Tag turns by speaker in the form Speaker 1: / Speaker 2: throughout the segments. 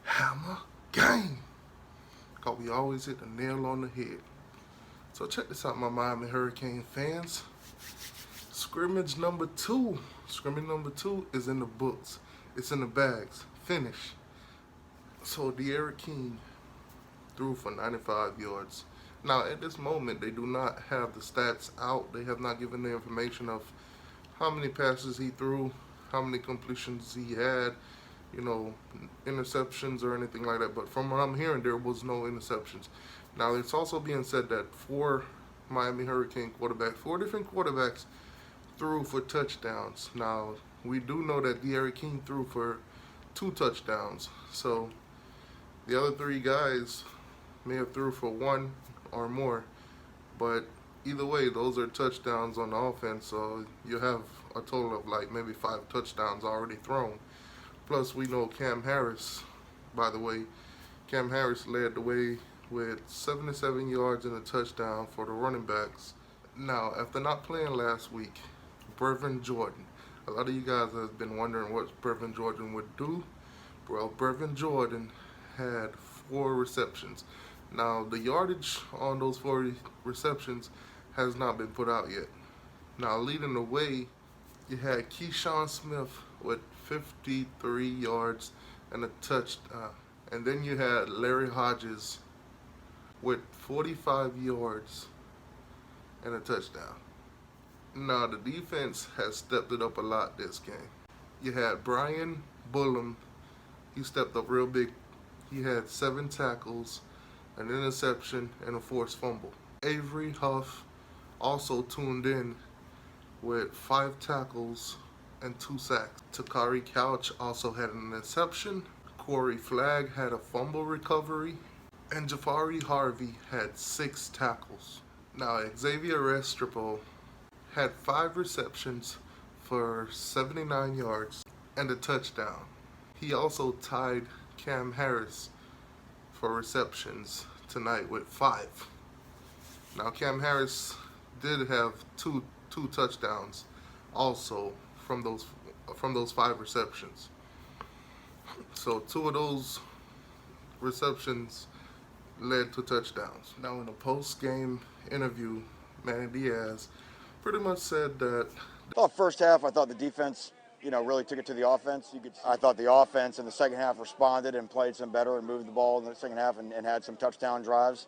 Speaker 1: Hammer gang. Cause we always hit the nail on the head. So check this out, my Miami Hurricane fans. Scrimmage number 2. Scrimmage number 2 is in the books. It's in the bags. Finish. So De'Aaron King threw for 95 yards. Now at this moment they do not have the stats out. They have not given the information of how many passes he threw, how many completions he had, interceptions or anything like that. But from what I'm hearing, there was no interceptions. Now it's also being said that 4 Miami Hurricane quarterbacks, 4 different quarterbacks threw for touchdowns. Now we do know that De'Aaron King threw for 2 touchdowns. So the other 3 guys may have threw for 1 or more, but either way, those are touchdowns on the offense. So you have a total of like maybe 5 touchdowns already thrown. Plus, we know Cam Harris, by the way, Cam Harris led the way with 77 yards and a touchdown for the running backs. Now, after not playing last week, Brevin Jordan. A lot of you guys have been wondering what Brevin Jordan would do. Well, Brevin Jordan had 4 receptions. Now, the yardage on those 4 receptions has not been put out yet. Now, leading the way, you had Keyshawn Smith with 53 yards and a touchdown. And then you had Larry Hodges with 45 yards and a touchdown. Now, the defense has stepped it up a lot this game. You had Brian Bullum. He stepped up real big. He had 7 tackles, an interception, and a forced fumble. Avery Huff also tuned in with 5 tackles and 2 sacks. Takari Couch also had an interception. Corey Flagg had a fumble recovery. And Jafari Harvey had 6 tackles. Now, Xavier Restrepo had 5 receptions for 79 yards and a touchdown. He also tied Cam Harris for receptions tonight with 5. Now, Cam Harris did have two touchdowns also from those 5 receptions. So 2 of those receptions led to touchdowns. Now, in a post-game interview, Manny Diaz pretty much said that
Speaker 2: First half, I thought the defense, really took it to the offense. I thought the offense in the second half responded and played some better and moved the ball in the second half and had some touchdown drives.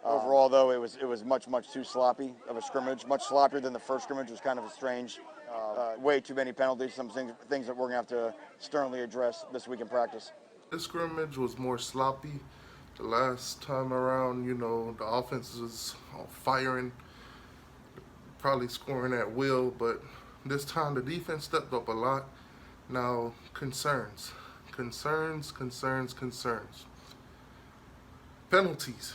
Speaker 2: Overall, though, it was much too sloppy of a scrimmage, much sloppier than the first scrimmage. It was kind of a strange, way too many penalties, some things that we're going to have to sternly address this week in practice.
Speaker 1: this scrimmage was more sloppy. The last time around, the offense was firing, probably scoring at will, but this time the defense stepped up a lot. Now, concerns. Penalties.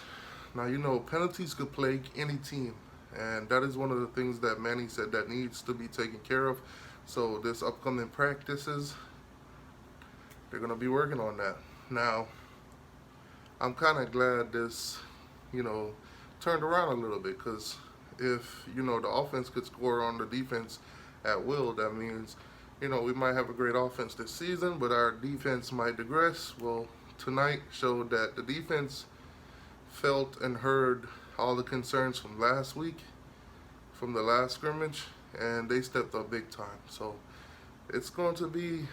Speaker 1: Now, penalties could plague any team, and that is one of the things that Manny said that needs to be taken care of. So this upcoming practices, they're going to be working on that. Now, I'm kind of glad this, turned around a little bit, because if, the offense could score on the defense at will, that means, we might have a great offense this season, but our defense might digress. Well, tonight showed that the defense felt and heard all the concerns from last week, from the last scrimmage, and they stepped up big time. So it's going to be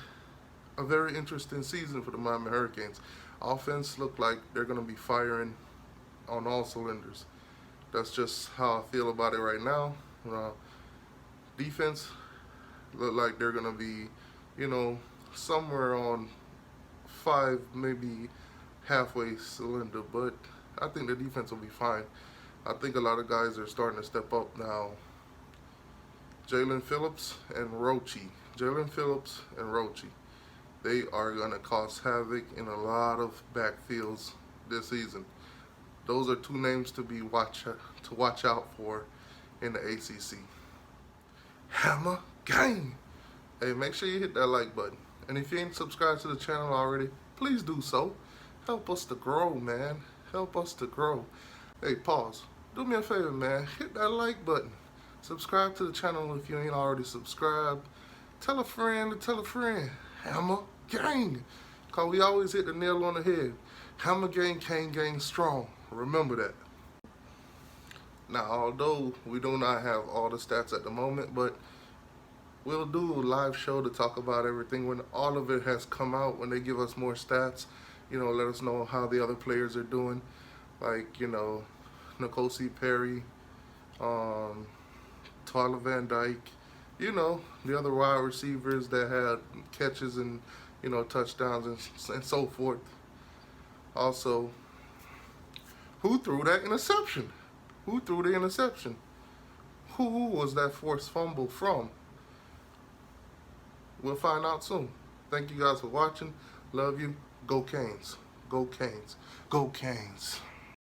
Speaker 1: a very interesting season for the Miami Hurricanes. Offense look like they're going to be firing on all cylinders. That's just how I feel about it right now. Defense look like they're going to be, somewhere on 5, maybe halfway cylinder, but I think the defense will be fine. I think a lot of guys are starting to step up now. Jalen Phillips and Roche. They are going to cause havoc in a lot of backfields this season. Those are 2 names to watch out for in the ACC. Hammer gang! Hey, make sure you hit that like button. And if you ain't subscribed to the channel already, please do so. Help us to grow, man. Help us to grow. Hey, pause. Do me a favor, man. Hit that like button. Subscribe to the channel if you ain't already subscribed. Tell a friend to tell a friend. Hammer gang. Because we always hit the nail on the head. Hammer gang, cane gang strong. Remember that. Now, although we do not have all the stats at the moment, but we'll do a live show to talk about everything when all of it has come out, when they give us more stats, let us know how the other players are doing. Like, Nicole C. Perry, Tyler Van Dyke, the other wide receivers that had catches and, touchdowns and so forth. Also, who threw that interception? Who threw the interception? Who was that forced fumble from? We'll find out soon. Thank you guys for watching. Love you. Go Canes. Go Canes. Go Canes.